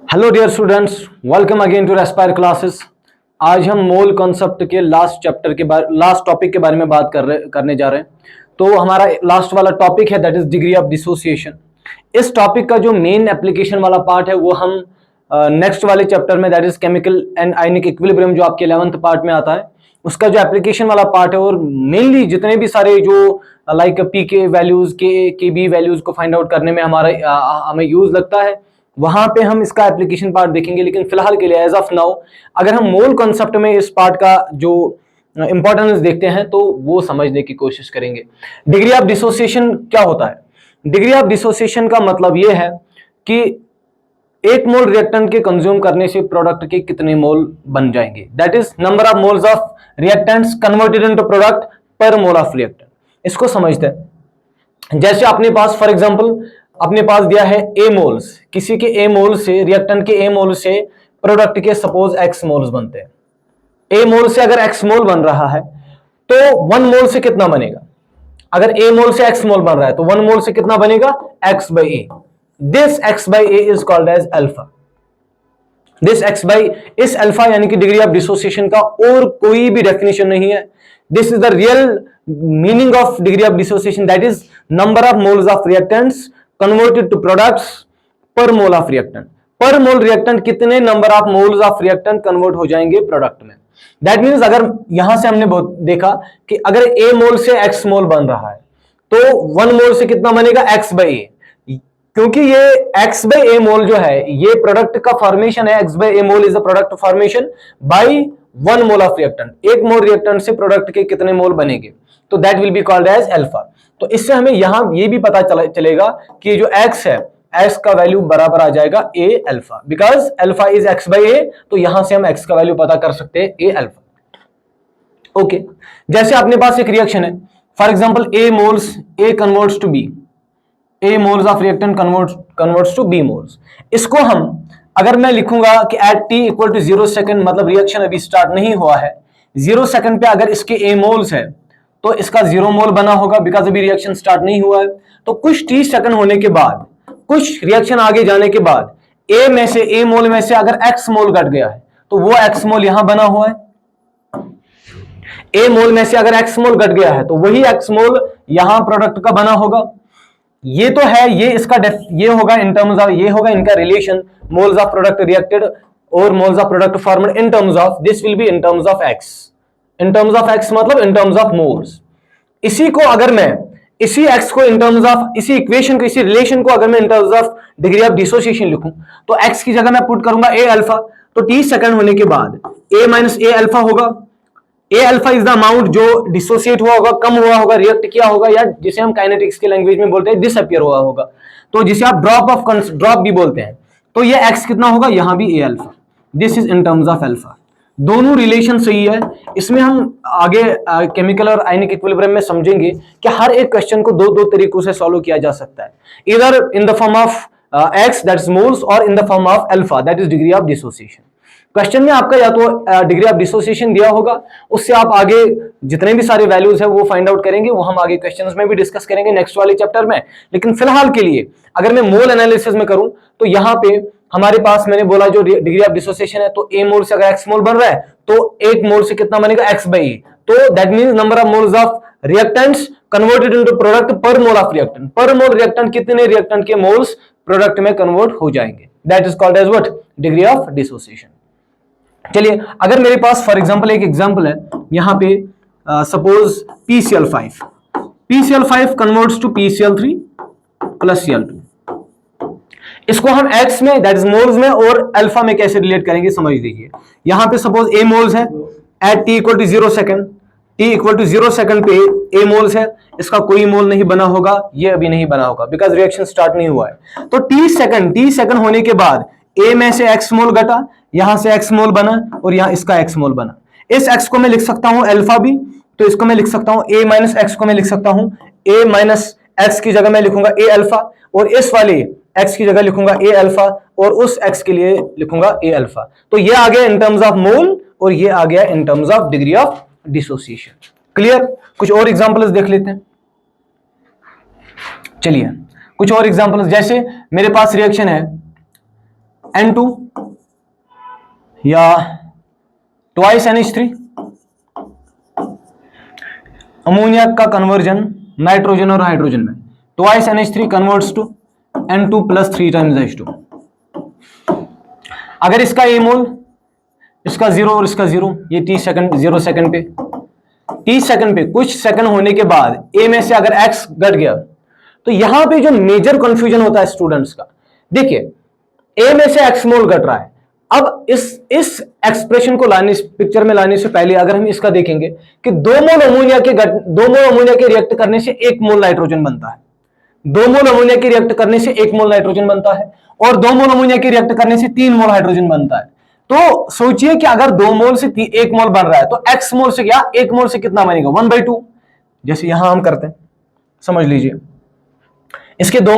Hello dear students, welcome again to Aspire Classes. आज हम mole concept के last topic के बारे में बात करने जा रहे हैं। तो हमारा लास्ट वाला टॉपिक है that is degree of dissociation. इस टॉपिक का जो मेन एप्लीकेशन वाला पार्ट है वो हम नेक्स्ट वाले चैप्टर में that is chemical and ionic equilibrium जो आपके 11th पार्ट में आता है उसका जो एप्लीकेशन वाला पार्ट है और मेनली जितने भी सारे जो लाइक पी के वैल्यूज के बी वैल्यूज को फाइंड आउट करने में हमें यूज लगता है, वहां पे हम इसका एप्लीकेशन पार्ट देखेंगे। लेकिन फिलहाल के लिए एज ऑफ नाउ अगर हम मोल कॉन्सेप्ट में इस पार्ट का जो इंपॉर्टेंस देखते हैं तो वो समझने की कोशिश करेंगे। डिग्री ऑफ डिसोसिएशन क्या होता है? डिग्री ऑफ डिसोसिएशन का मतलब ये है कि एक मोल रिएक्टेंट के कंज्यूम करने से प्रोडक्ट के कितने मोल बन जाएंगे, that is number of moles of reactants converted into product per mole of reactant. इसको समझते हैं। जैसे अपने पास फॉर एग्जांपल अपने पास दिया है ए मोल्स, किसी के ए मोल से रिएक्टेंट के ए मोल से प्रोडक्ट के सपोज एक्स मोल्स बनते हैं। ए मोल से अगर एक्स मोल बन रहा है तो 1 मोल से कितना बनेगा? अगर ए मोल से एक्स मोल बन रहा है तो 1 मोल से कितना बनेगा? X by a. This x by a is called as alpha. This x by is alpha यानी कि डिग्री ऑफ डिसोसिएशन का और कोई भी डेफिनेशन नहीं है। This is the real meaning of degree of dissociation, that is number of moles of reactants converted to products per mole of reactant. Per mole reactant कितने number of moles of reactant convert हो जाएंगे product में। That means अगर यहां से हमने देखा कि अगर ए मोल से एक्स मोल बन रहा है तो 1 मोल से कितना बनेगा? एक्स बाई ए। क्योंकि ये एक्स बाई ए मोल जो है ये प्रोडक्ट का फॉर्मेशन है। X by A mole is a product formation by 1 mole of reactant. एक मोल रिएक्टेंट से प्रोडक्ट के कितने मोल बनेंगे, तो that will be called as alpha. तो इससे हमें यहां ये भी पता चलेगा कि जो एक्स है एक्स का वैल्यू बराबर आ जाएगा A alpha, because alpha is x by ए। तो यहां से हम एक्स का वैल्यू पता कर सकते हैं ए अल्फा। ओके, जैसे अपने पास एक रिएक्शन है for example a moles A converts to B, a moles of reactant converts to b moles. इसको हम अगर मैं लिखूंगा कि at t equal to 0 second, मतलब रिएक्शन अभी स्टार्ट नहीं हुआ है, 0 सेकंड पे अगर इसके ए मोल्स है तो इसका 0 मोल बना होगा बिकॉज अभी रिएक्शन स्टार्ट नहीं हुआ है। तो कुछ टी सेकंड होने के बाद, कुछ रिएक्शन आगे जाने के बाद ए में से ए मोल में से अगर एक्स मोल घट गया है तो वो एक्स मोल यहां बना हुआ है। ए मोल में से अगर एक्स मोल घट गया है तो वही एक्स मोल यहां प्रोडक्ट का बना होगा। ये तो है, ये इसका ये होगा इन टर्म्स ऑफ, ये होगा इनका relation moles of product reacted और moles of product formed in terms of, this will be in terms of x. In terms of x मतलब इन टर्म्स ऑफ मोल्स। इसी को अगर मैं इसी एक्स को इन टर्म्स ऑफ, इसी इक्वेशन को, इसी रिलेशन को अगर मैं इन terms of degree of dissociation लिखूं तो एक्स की जगह मैं पुट करूंगा ए अल्फा। तो टी सेकंड होने के बाद ए माइनस ए अल्फा होगा। ए अल्फा इज द अमाउंट जो डिसोसिएट हुआ होगा, कम हुआ होगा, रिएक्ट किया होगा, या जिसे हम काइनेटिक्स के लैंग्वेज में बोलते हैं डिसअपियर हुआ होगा, तो जिसे आप ड्रॉप भी बोलते हैं। तो ये एक्स कितना होगा? यहां भी A alpha. This is in terms of alpha. दोनों रिलेशन सही है। इसमें हम आगे केमिकल और आयनिक इक्विलिब्रियम में समझेंगे कि हर एक क्वेश्चन को दो तरीकों से सॉल्व किया जा सकता है, इधर in the form of x that is moles और in the form of alpha that is degree of dissociation. Question में आपका या तो डिग्री ऑफ डिसोसिएशन दिया होगा, उससे आप आगे जितने भी सारे वैल्यूज है वो फाइंड आउट करेंगे, वो हम आगे क्वेश्चंस में भी डिस्कस करेंगे नेक्स्ट वाले चैप्टर में। लेकिन फिलहाल के लिए अगर मैं मोल एनालिसिस में करूं तो यहां पे हमारे पास मैंने बोला जो डिग्री ऑफ डिसोसिएशन है, तो ए मोल से अगर एक्स मोल बन रहा है तो एक मोल से कितना बनेगा? एक्स बाई ए। तो that means number of moles of reactants converted into product per mole of reactant. Per mole reactant कितने रिएक्टेंट के मोल्स प्रोडक्ट में कन्वर्ट हो जाएंगे, that is called as what? Degree of dissociation. चलिए, अगर मेरे पास फॉर एग्जांपल एक एग्जांपल है यहां पे suppose PCl5, PCl5 converts to PCl3 plus Cl2। इसको हम एक्स में दैट इज मोल्स में और अल्फा में कैसे रिलेट करेंगे समझ लीजिए। यहां पे सपोज ए मोल्स है at t equal to 0 second, t equal to 0 second पे ए मोल्स है, इसका कोई मोल नहीं बना होगा, ये अभी नहीं बना होगा बिकॉज रिएक्शन स्टार्ट नहीं हुआ है। तो टी सेकंड होने के बाद ए में से एक्स मोल घटा, यहां से एक्स मोल बना और यहां इसका एक्स मोल बना। इस एक्स को मैं लिख सकता हूं अल्फा भी, तो इसको मैं लिख सकता हूं ए माइनस एक्स को मैं लिख सकता हूं ए माइनस एक्स की जगह मैं लिखूंगा ए अल्फा, और इस वाले एक्स की जगह लिखूंगा ए अल्फा, और उस एक्स के लिए लिखूंगा ए अल्फा। तो ये आ गया इन टर्म्स ऑफ मोल और ये आ गया इन terms of degree of dissociation. Clear? कुछ और एग्जांपल्स देख लेते हैं। चलिए कुछ और एग्जांपल्स, जैसे मेरे पास रिएक्शन है N2 या ट्वाइस NH3। अमोनिया का कन्वर्जन नाइट्रोजन और हाइड्रोजन में, twice NH3 converts to N2 plus 3 times H2। अगर इसका ए मोल, इसका 0 और इसका 0, ये t सेकंड 0 सेकंड पे, t सेकंड पे कुछ सेकंड होने के बाद ए में से अगर x घट गया, तो यहां पे जो मेजर कंफ्यूजन होता है स्टूडेंट्स का, देखिए ए में से x मोल घट रहा है। अब इस एक्सप्रेशन को लाने, पिक्चर में लाने से पहले अगर हम इसका देखेंगे कि 2 मोल अमोनिया के रिएक्ट करने से 1 मोल नाइट्रोजन बनता है, 2 मोल अमोनिया के रिएक्ट करने से 1 मोल नाइट्रोजन बनता है, और 2 मोल अमोनिया के रिएक्ट करने से 3 मोल हाइड्रोजन बनता है। तो सोचिए कि अगर 2 मोल से 1 मोल बन रहा है, तो x मोल से क्या, 1 मोल से कितना बनेगा, 1/2। जैसे यहां हम करते हैं, समझ लीजिए, इसके 2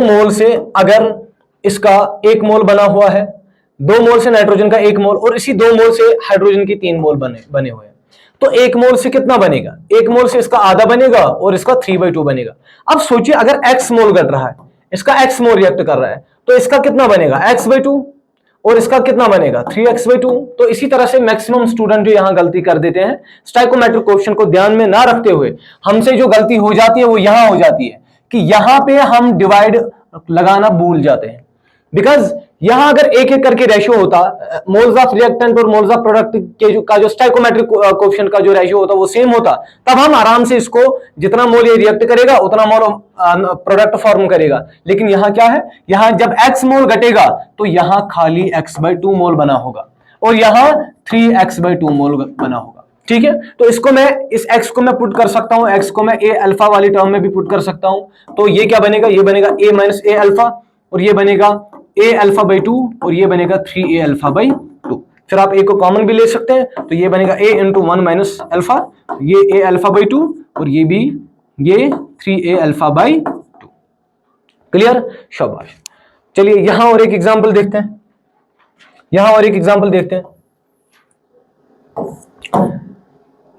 मोल से अगर इसका 1 मोल बना हुआ है, 2 मोल से नाइट्रोजन का 1 मोल, और इसी 2 मोल से हाइड्रोजन की 3 मोल बने हुए हैं, तो 1 मोल से कितना बनेगा, 1 मोल से इसका आधा बनेगा और इसका 3/2 बनेगा। अब सोचिए अगर x मोल घट रहा है, इसका x मोल रिएक्ट कर रहा है, तो इसका कितना बनेगा, x/2, और इसका कितना बनेगा, 3x/2। तो इसी तरह से मैक्सिमम स्टूडेंट जो यहां गलती कर देते हैं, स्टोइकोमेट्रिक कोएफिशिएंट को ध्यान में ना रखते हुए, हमसे जो गलती हो जाती है वो यहां हो जाती है कि यहां पे हम डिवाइड लगाना भूल जाते हैं। बिकॉज यहां अगर एक एक करके रेशियो होता, मोल्स ऑफ रिएक्टेंट और मोल्स ऑफ प्रोडक्ट के जो स्टोइकोमेट्रिक कोएफिशिएंट का जो रेशियो होता वो सेम होता, तब हम आराम से इसको जितना मोल ये रिएक्ट करेगा उतना मोल प्रोडक्ट फॉर्म करेगा। लेकिन यहां क्या है, यहां जब x मोल घटेगा तो यहां खाली x/2 मोल बना होगा और यहां 3x/2 मोल बना होगा। ठीक है, तो इसको मैं, इस x को मैं पुट कर सकता हूं, x को मैं a अल्फा वाली टर्म में भी पुट कर सकता हूं। तो ये क्या बनेगा, ये बनेगा a माइनस a अल्फा, और ये बनेगा a अल्फा/2, और ये बनेगा 3a अल्फा/2। फिर आप a को कॉमन भी ले सकते हैं, तो ये बनेगा a इंटू 1 माइनस अल्फा, ये a अल्फा/2, और ये भी ये 3a अल्फा/2। क्लियर, शाबाश। चलिए यहां और एक एग्जांपल देखते हैं,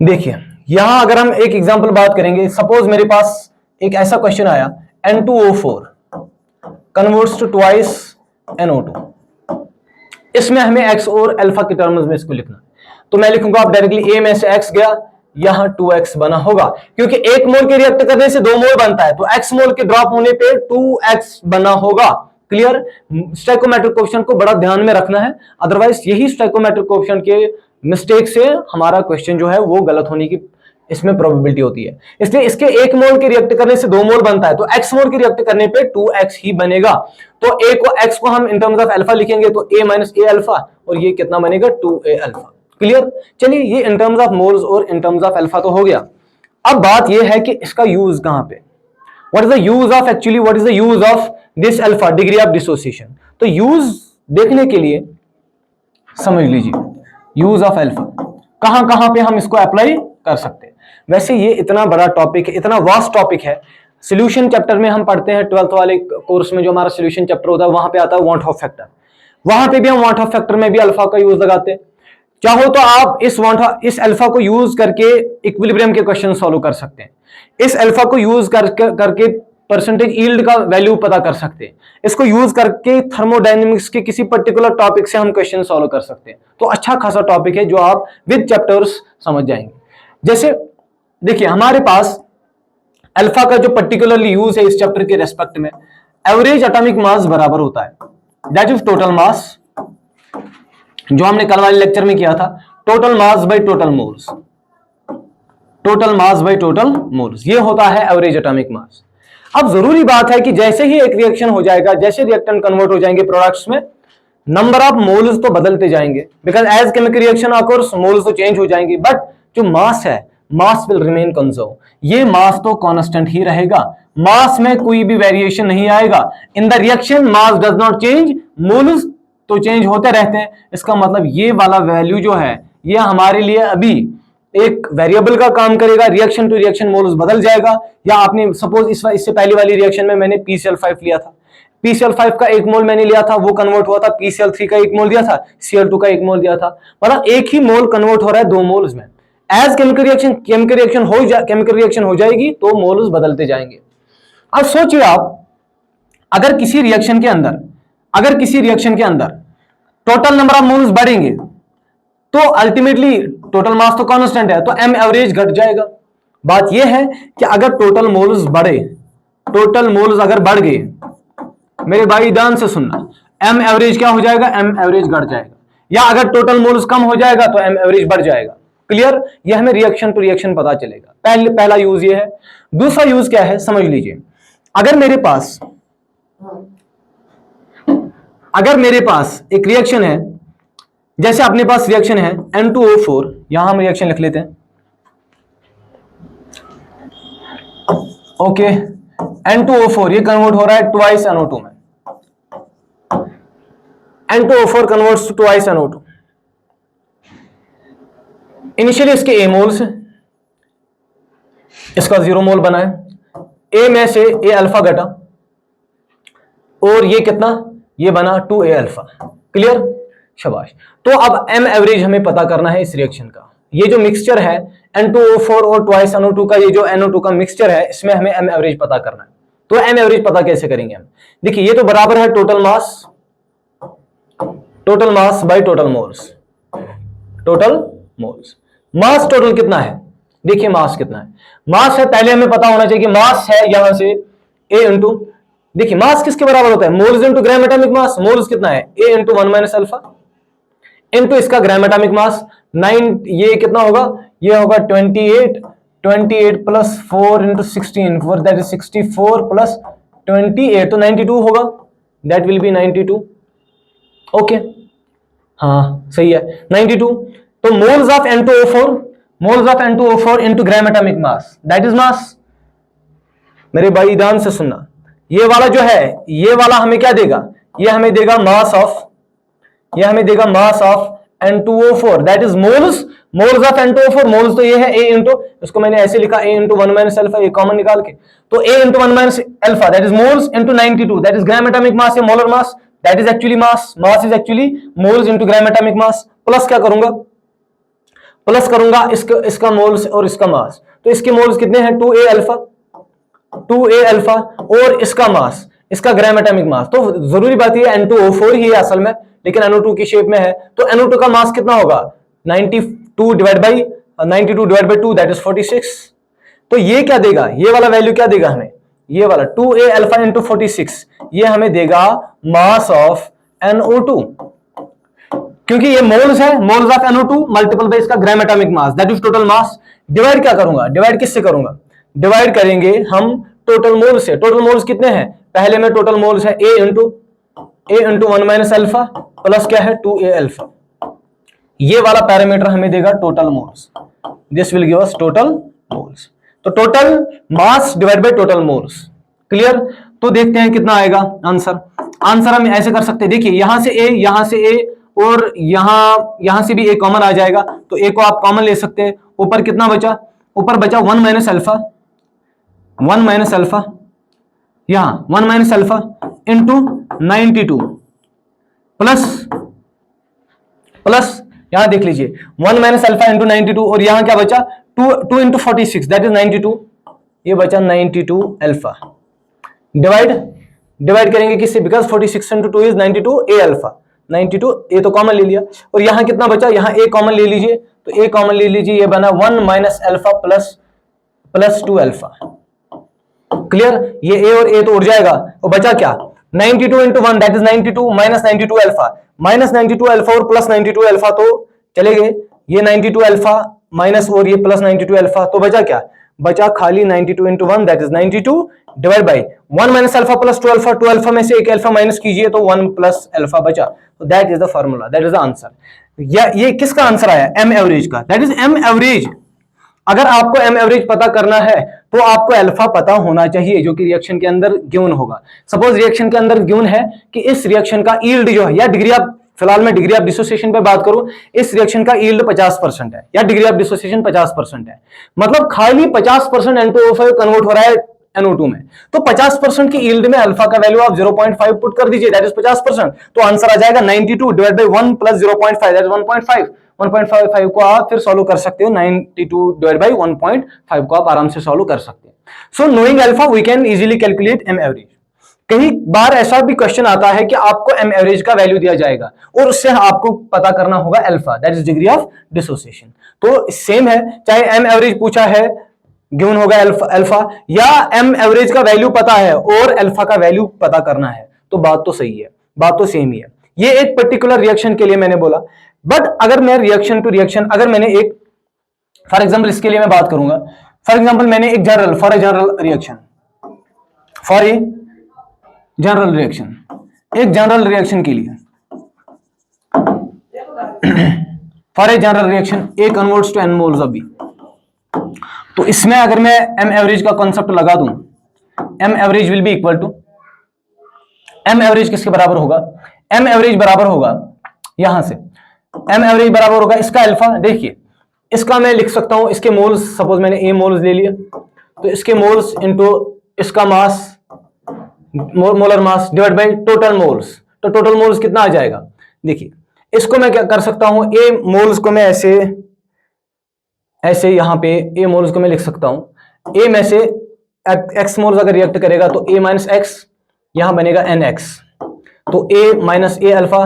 देखिए यहां अगर हम एक एग्जांपल बात करेंगे, सपोज मेरे पास एक ऐसा क्वेश्चन आया, N2O4 converts to twice NO2। इसमें हमें x और अल्फा के टर्म्स में इसको लिखना, तो मैं लिखूंगा, आप डायरेक्टली a में से x गया, यहां 2x बना होगा, क्योंकि 1 मोल के रिएक्ट करने से 2 मोल बनता है, तो x मोल के ड्रॉप होने पे 2x बना होगा। क्लियर, स्टोइकोमेट्रिक कोएफिशिएंट को बड़ा ध्यान में रखना है, अदरवाइज यही स्टोइकोमेट्रिक कोएफिशिएंट के मिस्टेक से हमारा क्वेश्चन जो है वो गलत होने की इसमें प्रोबेबिलिटी होती है। इसलिए इसके 1 मोल के रिएक्ट करने से 2 मोल बनता है, तो x मोल के रिएक्ट करने पे 2x ही बनेगा। तो x को हम इन टर्म्स ऑफ अल्फा लिखेंगे, तो a माइनस a अल्फा, और ये कितना बनेगा, 2a अल्फा। क्लियर, चलिए ये इन टर्म्स ऑफ मोल्स और इन टर्म्स ऑफ अल्फा तो हो गया। अब बात ये है कि इसका यूज कहां पे, what is the use of, actually what is the use of this alpha, degree of dissociation. तो यूज देखने के लिए समझ लीजिए, यूज ऑफ अल्फा कहां कहां पे हम इसको अप्लाई कर सकते हैं। वैसे ये इतना बड़ा टॉपिक है, इतना वास्ट टॉपिक है। सॉल्यूशन चैप्टर में हम पढ़ते हैं 12th वाले कोर्स में, जो हमारा सॉल्यूशन चैप्टर होता है वहां पे आता है वांट ऑफ फैक्टर, वहां पे भी हम वांट ऑफ फैक्टर में भी अल्फा का यूज लगाते हैं। चाहो तो आप इस अल्फा को यूज करके इक्विलिब्रियम के क्वेश्चन सॉल्व कर सकते हैं, इस अल्फा को यूज करके परसेंटेज यील्ड का वैल्यू पता कर सकते हैं, इसको यूज करके थर्मोडायनेमिक्स के किसी पर्टिकुलर टॉपिक से हम क्वेश्चन सॉल्व कर सकते हैं। तो अच्छा खासा टॉपिक है जो आप विद चैप्टर्स समझ जाएंगे। जैसे देखिए हमारे पास अल्फा का जो पर्टिकुलरली यूज है इस चैप्टर के रेस्पेक्ट में, एवरेज एटॉमिक मास बराबर होता है, दैट इज टोटल मास, जो हमने कल वाले लेक्चर में किया था, total mass by total moles, total mass by total moles, ये होता है एवरेज एटॉमिक मास। अब जरूरी बात है कि जैसे ही एक रिएक्शन हो जाएगा, जैसे रिएक्टेंट कन्वर्ट हो जाएंगे प्रोडक्ट्स में, नंबर ऑफ मोल्स तो बदलते जाएंगे, because as chemical reaction occurs moles तो चेंज हो जाएंगे, बट जो मास है, मास विल रिमेन कंजर्व, ये मास तो कांस्टेंट ही रहेगा, मास में कोई भी वेरिएशन नहीं आएगा। In the reaction mass does not change, moles तो चेंज होते रहते हैं। इसका मतलब ये वाला वैल्यू जो है ये हमारे लिए अभी एक वेरिएबल का काम करेगा, रिएक्शन टू रिएक्शन मोल्स बदल जाएगा। या आपने सपोज इससे पहली वाली रिएक्शन में मैंने PCl5 लिया था, PCl5 का 1 मोल मैंने लिया था, वो कन्वर्ट हुआ था, PCl3 का 1 मोल दिया था, Cl2 का 1 मोल दिया था, मतलब एक ही मोल कन्वर्ट हो रहा है 2 मोल्स में। एज केमिकल रिएक्शन हो जाएगी तो मोल्स बदलते जाएंगे। अब सोचिए आप, अगर किसी रिएक्शन के अंदर अगर किसी रिएक्शन के अंदर टोटल नंबर ऑफ मोल्स बढ़ेंगे तो अल्टीमेटली टोटल मास तो कांस्टेंट है, तो एम एवरेज घट जाएगा। बात यह है कि अगर टोटल मोल्स बढ़े, टोटल मोल्स अगर बढ़ गए, मेरे भाई ध्यान से सुनना, एम एवरेज क्या हो जाएगा, एम एवरेज घट जाएगा। या अगर टोटल मोल्स कम हो जाएगा तो एम एवरेज बढ़ जाएगा। क्लियर? यह हमें रिएक्शन टू रिएक्शन पता चलेगा। पहला यूज ये है। दूसरा यूज क्या है समझ लीजिए। अगर मेरे पास एक रिएक्शन है, जैसे अपने पास रिएक्शन है N2O4, यहां हम रिएक्शन लिख लेते हैं। ओके, N2O4 ये कन्वर्ट हो रहा है ट्वाइस NO2 में। N2O4 converts to twice NO2। Initially इसके ए मोल्स, इसका 0 मोल बना है, ए में से ए अल्फा घटा और ये कितना, ये बना 2A अल्फा। क्लियर? शाबाश। तो अब एम एवरेज हमें पता करना है इस रिएक्शन का। ये जो मिक्सचर है N2O4 और ट्वाइस NO2 का, ये जो NO2 का मिक्सचर है, इसमें हमें एम एवरेज पता करना है। तो एम एवरेज पता कैसे करेंगे हम? देखिए, ये तो बराबर है total mass by total moles. Total moles, mass total कितना है? देखिए मास कितना है। मास है, पहले हमें पता होना चाहिए कि मास है यहां से A इंटू, देखिए मास किसके बराबर होता है, मोल्स इंटू ग्राम एटॉमिक मास। मोल्स कितना है, A into 1 minus alpha into इसका ग्राम एटॉमिक मास 9, ये कितना होगा, ये होगा 28 plus 4 into 16, that is 64 plus 28, तो 92 होगा, दैट विल बी 92। ओके, हाँ सही है 92। तो moles of N2O4 into gram atomic mass, that is mass. मेरे भाई ध्यान से सुनना, ये वाला जो है, ये वाला हमें क्या देगा, ये हमें देगा mass of N2O4, that is moles of N2O4। Moles तो ये है A इंटू, इसको मैंने ऐसे लिखा A इंटू 1 माइनस अल्फा, ये कॉमन निकाल के, तो A into 1 minus alpha that is moles into 92, that is gram atomic mass या molar mass, that is actually mass is actually moles into gram atomic mass. Plus क्या करूंगा, plus करूंगा इसका moles और इसका मास, तो इसके मोल्स कितने हैं 2A अल्फा और इसका मास, इसका ग्राम एटॉमिक मास। तो जरूरी बात ये N2O4 ही है असल में, लेकिन NO2 की शेप में है, तो NO2 का मास कितना होगा 92 डिवाइड बाई 2 दैट इज 46। तो ये क्या देगा, ये वाला वैल्यू क्या देगा हमें, ये वाला 2A अल्फा इंटू 46, ये हमें देगा मास ऑफ NO2, क्योंकि ये मोल्स है, moles of NO2 multiple bye इसका ग्राम atomic mass, that is total mass. Divide क्या करूंगा, डिवाइड किससे करूंगा, डिवाइड करेंगे हम टोटल मोल से। टोटल मोल्स कितने हैं, पहले में टोटल मोल्स है A into 1 minus alpha plus क्या है 2A अल्फा, ये वाला पैरामीटर हमें देगा total moles, this will give us total moles. तो total mass divide by total moles. Clear? तो देखते हैं कितना आएगा आंसर। हम ऐसे कर सकते हैं, देखिए यहां से A और यहां से भी A कॉमन आ जाएगा, तो A को आप कॉमन ले सकते हैं। ऊपर कितना बचा, ऊपर बचा 1 माइनस अल्फा, यहां 1 माइनस अल्फा इंटू 92 प्लस यहां देख लीजिए 1 माइनस अल्फा इंटू 92, और यहां क्या बचा 2 इंटू 46 दैट इज 92, ये बचा 92 अल्फा। डिवाइड करेंगे किससे, because 46 into 2 is 92 A alpha, 92 A तो कॉमन ले लिया, और यहां कितना बचा, यहां A कॉमन ले लीजिए, तो A कॉमन ले लीजिए, ये बना 1 minus alpha plus 2 alpha. Clear? ये A और A तो उड़ जाएगा, और बचा क्या 92 into 1 that is 92 minus 92 alpha और प्लस 92 अल्फा तो चले गए, ये 92 अल्फा माइनस और ये प्लस 92 अल्फा, तो बचा क्या, बचा खाली 92 into 1 that is 92 divide by 1 minus alpha plus 2 alpha, 2 alpha में से एक अल्फा माइनस कीजिए तो 1 प्लस अल्फा बचा, तो that is the formula, that is the answer. ये किसका आंसर आया, एम एवरेज का, दैट इज एम एवरेज। अगर आपको एम एवरेज पता करना है तो आपको अल्फा पता होना चाहिए, जो कि रिएक्शन के अंदर गिवन होगा। सपोज रिएक्शन के अंदर गिवन है कि इस रिएक्शन का यील्ड जो है, या डिग्री ऑफ, फिलहाल मैं डिग्री ऑफ डिसोसिएशन पे बात करूं, इस रिएक्शन का यील्ड 50% है, या डिग्री ऑफ डिसोसिएशन 50% है, मतलब खाली 50% N2O5 कन्वर्ट हो रहा है NO2 में, तो 50% की यील्ड में अल्फा का वैल्यू आप 0.5 पुट कर दीजिए, दैट इज 50%, तो आंसर आ जाएगा 92 divide by 1 plus 0.5 that is 1.5 को आप फिर सॉल्व कर सकते हो, 92 डिवाइड बाय 1.5 को आप आराम से सॉल्व कर सकते हैं। So knowing alpha we can easily calculate m average. कई बार ऐसा भी क्वेश्चन आता है कि आपको एम एवरेज का वैल्यू दिया जाएगा और उससे आपको पता करना होगा alpha, that is degree of dissociation. तो सेम है, चाहे एम एवरेज पूछा है गिवन होगा अल्फा, या एम एवरेज का वैल्यू पता है और अल्फा का वैल्यू पता करना है, तो बात तो सही है, बात तो सेम ही है। ये एक पर्टिकुलर रिएक्शन के लिए मैंने बोला। बट अगर मैं रिएक्शन टू रिएक्शन, अगर मैंने एक फॉर एग्जांपल इसके लिए मैं बात करूंगा, फॉर एग्जांपल मैंने एक जनरल रिएक्शन एक जनरल रिएक्शन के लिए for a general reaction A converts to n moles of B, तो इसमें अगर मैं एम एवरेज का कॉन्सेप्ट लगा दूं, m average will be equal to, m average किसके बराबर होगा, एम एवरेज बराबर होगा यहां से, एम एवरेज बराबर होगा इसका अल्फा। देखिए इसका मैं लिख सकता हूं, इसके मोल्स, सपोज मैंने ए मोल्स ले लिया, तो इसके मोल्स इनटू इसका mass, molar mass divide by total moles, तो टोटल मोल्स कितना आ जाएगा। देखिए इसको मैं क्या कर सकता हूं, ए मोल्स को मैं ऐसे यहां पे ए मोल्स को मैं लिख सकता हूं, ए में से एक्स मोल्स अगर रिएक्ट करेगा तो ए माइनस एक्स, यहां बनेगा एन एक्स, तो ए माइनस ए अल्फा,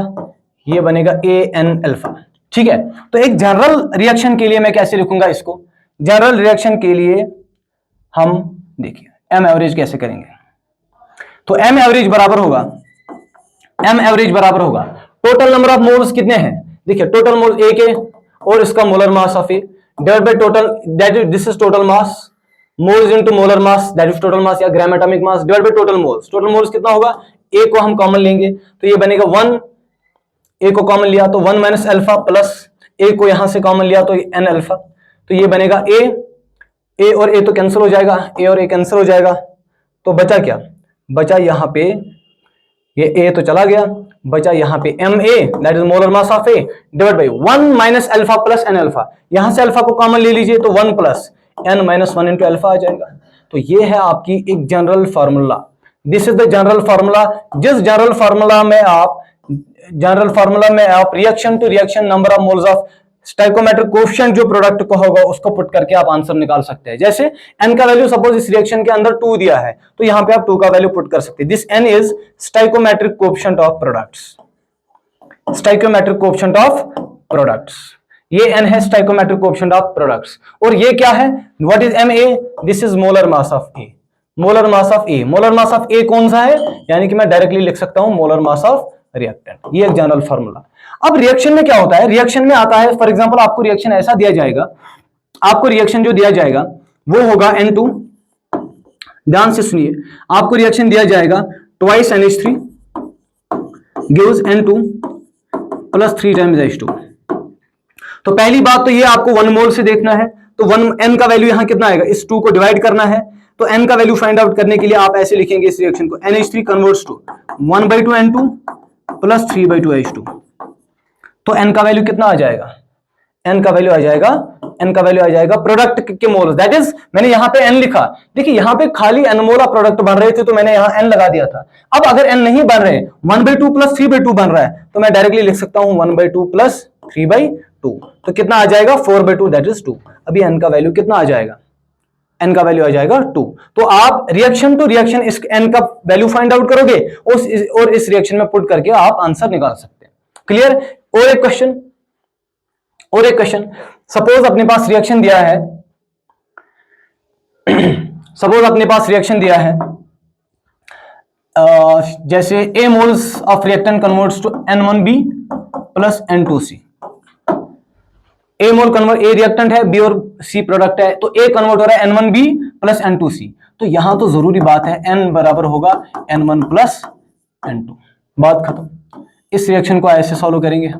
ये बनेगा ए एन अल्फा। ठीक है, तो एक जनरल रिएक्शन के लिए मैं कैसे लिखूंगा इसको, जनरल रिएक्शन के लिए हम देखिए एम एवरेज कैसे करेंगे, तो एम एवरेज बराबर होगा, एम एवरेज बराबर होगा टोटल नंबर ऑफ मोल्स कितने हैं, देखिए टोटल मोल्स ए के और इसका molar mass of A divide by total, that is this is total mass, moles into molar mass that is total mass या gram atomic mass divide by total moles. Total moles कितना होगा, ए को हम common लेंगे तो ये बनेगा 1, ए को कॉमन लिया तो 1 माइनस अल्फा प्लस ए को यहां से कॉमन लिया तो एन अल्फा, तो ये बनेगा ए और ए तो कैंसिल हो जाएगा, ए और ए कैंसिल हो जाएगा, तो बचा क्या, बचा यहां पे ये ए तो चला गया, बचा यहां पे M A that is molar mass of A divide by 1 minus alpha plus n alpha, यहां से अल्फा को कॉमन ले लीजिए तो 1 plus n minus 1 into alpha आ जाएगा। तो ये है आपकी एक general formula, this is the general formula. जिस जनरल फार्मूला में आप reaction to reaction number of moles of stoichiometric coefficient जो प्रोडक्ट को होगा उसको पुट करके आप आंसर निकाल सकते हैं। जैसे n का वैल्यू सपोज इस रिएक्शन के अंदर 2 दिया है तो यहां पे आप 2 का वैल्यू पुट कर सकते हैं। This n is stoichiometric coefficient of products, stoichiometric coefficient of products, ये n है स्टोइकोमेट्रिक कोएफिशिएंट ऑफ प्रोडक्ट्स। और ये क्या है, what is ma, this is molar mass of a, molar mass of a, molar mass of a कौन सा है, यानी कि मैं डायरेक्टली लिख सकता हूं मोलर मास ऑफ रिएक्टेंट, ये एक जनरल फार्मूला। अब रिएक्शन में क्या होता है, रिएक्शन में आता है फॉर एग्जांपल आपको रिएक्शन ऐसा दिया जाएगा, आपको रिएक्शन जो दिया जाएगा वो होगा N2, ध्यान से सुनिए, आपको रिएक्शन दिया जाएगा twice NH3 gives N2 plus 3 times H2। तो पहली बात तो ये आपको 1 मोल से देखना है, तो 1 n का वैल्यू यहां कितना आएगा, इस 2 को डिवाइड करना है, तो n का वैल्यू फाइंड आउट करने के लिए आप ऐसे लिखेंगे इस रिएक्शन को, NH3 converts to 1/2 N2 plus 3/2 H2, तो n का वैल्यू कितना आ जाएगा, n का वैल्यू आ जाएगा प्रोडक्ट के मोल्स, दैट इज मैंने यहां पे n लिखा, देखिए यहां पे खाली n मोल ऑफ प्रोडक्ट बन रहे थे तो मैंने यहां n लगा दिया था। अब अगर n नहीं बन रहे, 1/2 प्लस 3/2 बन रहा है तो मैं डायरेक्टली लिख सकता हूं 1/2 प्लस 3/2, तो कितना आ जाएगा 4/2 दैट इज 2। अभी n का वैल्यू कितना आ जाएगा, n का वैल्यू आ जाएगा 2। तो आप रिएक्शन टू रिएक्शन इस n का वैल्यू फाइंड आउट करोगे और इस रिएक्शन में पुट करके आप आंसर निकाल सकते हैं। क्लियर। और एक क्वेश्चन, सपोज अपने पास रिएक्शन दिया है, जैसे A moles of reactant converts to N1B plus N2C। A mole convert, A reactant है, B और C प्रोडक्ट है, तो A कन्वर्ट हो रहा है N1B प्लस N2C, तो यहां तो जरूरी बात है N बराबर होगा N1 प्लस N2, बात खत्म। इस रिएक्शन को ऐसे सॉल्व करेंगे।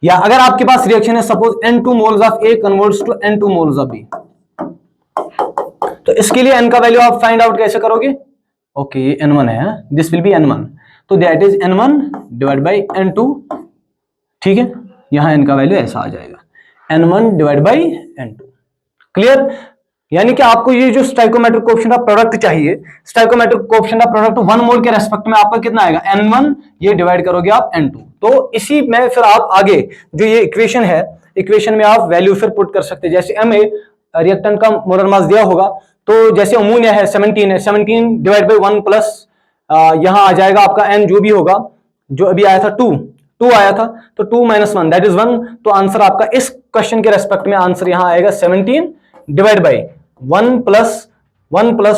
या अगर आपके पास रिएक्शन है suppose N2 moles of A converts to N2 moles of B, तो इसके लिए N का वैल्यू आप फाइंड आउट कैसे करोगे, ओके ये N1 है, दिस विल बी N1, तो that is N1 divide by N2, ठीक है, यहां N का वैल्यू ऐसा आ जाएगा N1 divide by N2। Clear. यानी कि आपको ये जो स्टोइकोमेट्रिक कोएफिशिएंट ऑफ प्रोडक्ट चाहिए, स्टोइकोमेट्रिक कोएफिशिएंट ऑफ प्रोडक्ट 1 मोल के रेस्पेक्ट में आपका कितना आएगा N1, ये डिवाइड करोगे आप N2, तो इसी में फिर आप आगे जो ये इक्वेशन है, इक्वेशन में आप वैल्यू फिर पुट कर सकते हैं। जैसे Ma रिएक्टेंट का मोलर मास दिया होगा, तो जैसे अमोनिया है 17 डिवाइड बाई 1 प्लस यहां आ जाएगा आपका n जो भी होगा, जो अभी आया था 2 आया था, तो 2 - 1 दैट इज 1। तो आंसर आपका इस क्वेश्चन के रेस्पेक्ट में आंसर यहां आएगा 17 divide by 1 plus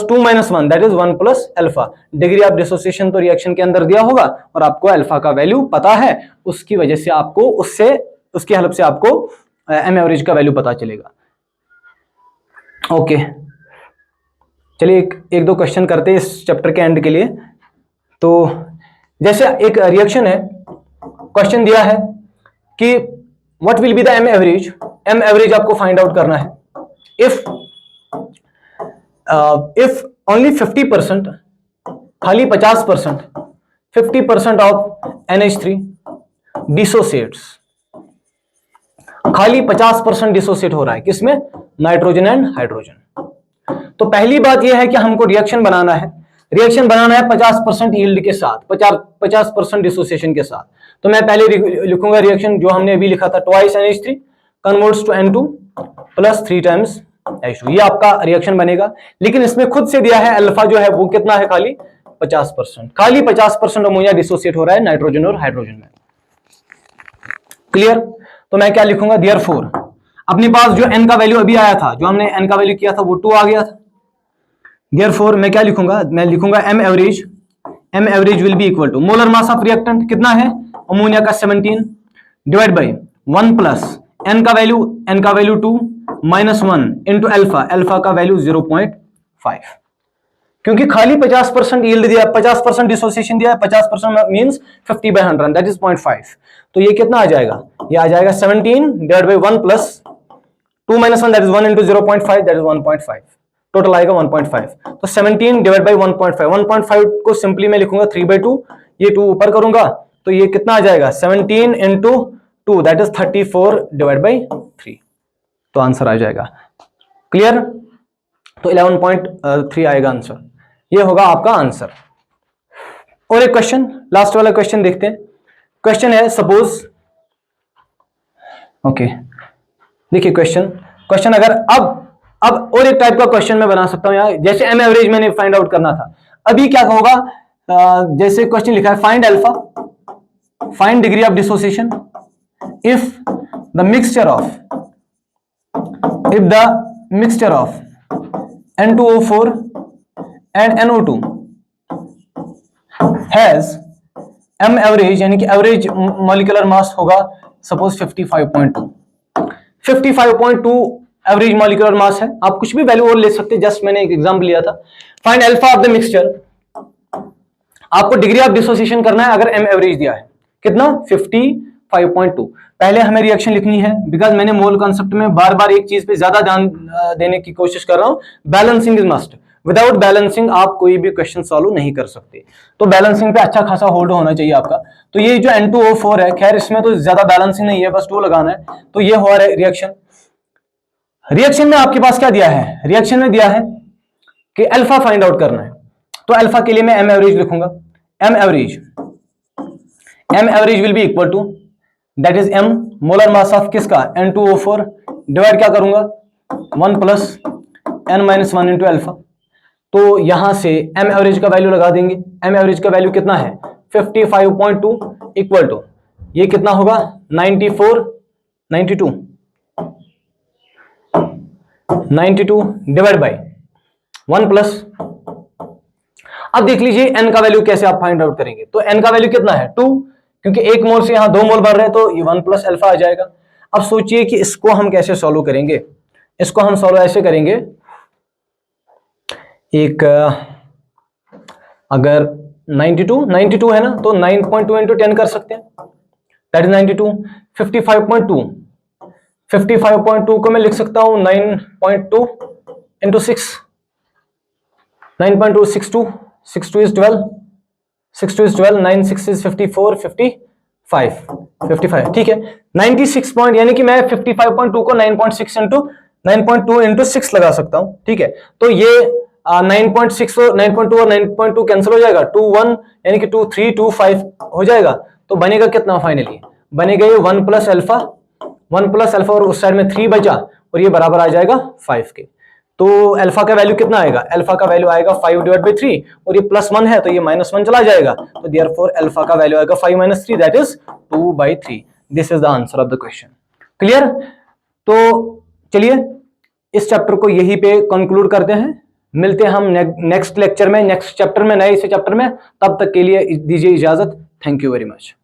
2 - 1 that is 1 plus alpha. Degree of dissociation तो रिएक्शन के अंदर दिया होगा और आपको अल्फा का वैल्यू पता है, उसकी वजह से आपको उसकी हेल्प से आपको एम एवरेज का वैल्यू पता चलेगा। ओके, चलिए एक दो क्वेश्चन करते हैं इस चैप्टर के एंड के लिए। तो जैसे एक रिएक्शन है, क्वेश्चन दिया है कि what will be the m average. M average आपको फाइंड आउट करना है इफ ओनली 50%, खाली 50%, 50% ऑफ NH3 डिसोसिएट्स, खाली 50% डिसोसिएट हो रहा है किसमें, नाइट्रोजन एंड हाइड्रोजन। तो पहली बात यह है कि हमको रिएक्शन बनाना है, 50% यील्ड के साथ, 50% डिसोसिएशन के साथ। तो मैं पहले लिखूंगा रिएक्शन जो हमने अभी लिखा था, twice NH3 converts to N2 plus 3 times H2, ये आपका रिएक्शन बनेगा। लेकिन इसमें खुद से दिया है अल्फा जो है वो कितना है, खाली 50%, खाली 50% अमोनिया डिसोसिएट हो रहा है नाइट्रोजन और हाइड्रोजन में। क्लियर? तो मैं क्या लिखूंगा, देयरफॉर अपने पास जो n का वैल्यू अभी आया था, जो हमने n का वैल्यू किया था वो 2 आ गया था। देयरफॉर मैं क्या लिखूंगा, मैं लिखूंगा m average will be equal to molar mass of reactant कितना है, अमोनिया का 17 डिवाइड बाई 1 प्लस n का वैल्यू 2 माइनस 1 इंटू अल्फा का वैल्यू 0.5। क्योंकि खाली 50% यील्ड दिया, 50% डिसोसिएशन दिया है, 50% मींस 50/100 दैट इज 0.5। तो ये कितना आ जाएगा, ये आ जाएगा 17 divide by 1 plus 2 - 1 that is 1 into 0.5 that is 1.5, total आएगा 1.5। तो 17 डिवाइड बाई 1.5 को सिंपली मैं लिखूंगा 3/2, ये 2 ऊपर करूंगा तो ये कितना आ जाएगा, 17 into 2 that is 34 divide by 3, तो आंसर आ जाएगा। क्लियर? तो 11.3 आएगा आंसर, ये होगा आपका आंसर। और एक क्वेश्चन, लास्ट वाला क्वेश्चन देखते हैं। क्वेश्चन है सपोज, ओके देखिए क्वेश्चन अगर अब और एक टाइप का क्वेश्चन मैं बना सकता हूं यहाँ, जैसे एम एवरेज मैंने फाइंड आउट करना था, अभी क्या होगा, जैसे क्वेश्चन लिखा है find alpha, find degree of dissociation if the mixture of N2O4 and NO2 has M average, यानी कि एवरेज मॉलिक्यूलर मास होगा सपोज 55.2 एवरेज मॉलिक्यूलर मास है। आप कुछ भी वैल्यू और ले सकते हैं, जस्ट मैंने एक एग्जांपल लिया था। Find alpha of the mixture, आपको डिग्री ऑफ डिसोसिएशन करना है अगर एम एवरेज दिया है कितना, 55.2। पहले हमें रिएक्शन लिखनी है, बिकॉज मैंने मोल कॉन्सेप्ट में बार बार एक चीज पे ज्यादा ध्यान देने की कोशिश कर रहा हूं, balancing is must. Without balancing आप कोई भी क्वेश्चन सॉल्व नहीं कर सकते, तो बैलेंसिंग पे अच्छा खासा होल्ड होना चाहिए आपका। तो ये जो N2O4 है, खैर इसमें तो ज्यादा बैलेंसिंग नहीं है, बस 2 लगाना है। तो ये हुआ रिएक्शन में आपके पास क्या दिया है, रिएक्शन में दिया है कि अल्फा फाइंड आउट करना है। तो अल्फा के लिए मैं एम एवरेज लिखूंगा, m average will be equal to that is m molar mass of किसका, N2O4 डिवाइड क्या करूंगा 1 प्लस n - 1 इंटू अल्फा। तो यहां से एम एवरेज का वैल्यू लगा देंगे, एम एवरेज का वैल्यू कितना है 55.2 इक्वल टू ये कितना होगा 92 डिवाइड बाई 1 प्लस, अब देख लीजिए n का वैल्यू कैसे आप फाइंड आउट करेंगे। तो n का वैल्यू कितना है 2, क्योंकि 1 मोल से यहां 2 मोल बन रहे हैं, तो ये 1 प्लस अल्फा आ जाएगा। अब सोचिए कि इसको हम कैसे सॉल्व करेंगे, इसको हम सॉल्व ऐसे करेंगे, एक अगर 92 है ना, तो 9.2 इंटू 10 कर सकते हैं, दैट इज 92। 55.2 को मैं लिख सकता हूं 9.2 इंटू 6, 9.2 6 2 is 12, 9 6 is 54, 55 ठीक है। 96 पॉइंट, यानी कि मैं 55.2 को 9.2 इंटू 6 लगा सकता हूं, ठीक है। तो ये 9.6 और 9.2 और 9.2 कैंसिल हो जाएगा, 2 1 यानी कि 2 3 2 5 हो जाएगा। तो बनेगा कितना फाइनली, बनेगा ये 1 प्लस अल्फा और उस साइड में 3 बचा और ये बराबर आ जाएगा 5 के। तो अल्फा का वैल्यू कितना आएगा, अल्फा का वैल्यू आएगा 5/3 और ये +1 है तो ये -1 चला जाएगा, तो देयरफॉर अल्फा का वैल्यू आएगा 5 - 3 that is 2/3। This is the answer of the question. Clear? तो चलिए इस चैप्टर को यहीं पे कंक्लूड करते हैं, मिलते हैं हम नेक्स्ट लेक्चर में, नेक्स्ट चैप्टर में, नए से चैप्टर में। तब तक के लिए दीजिए इजाजत। Thank you very much.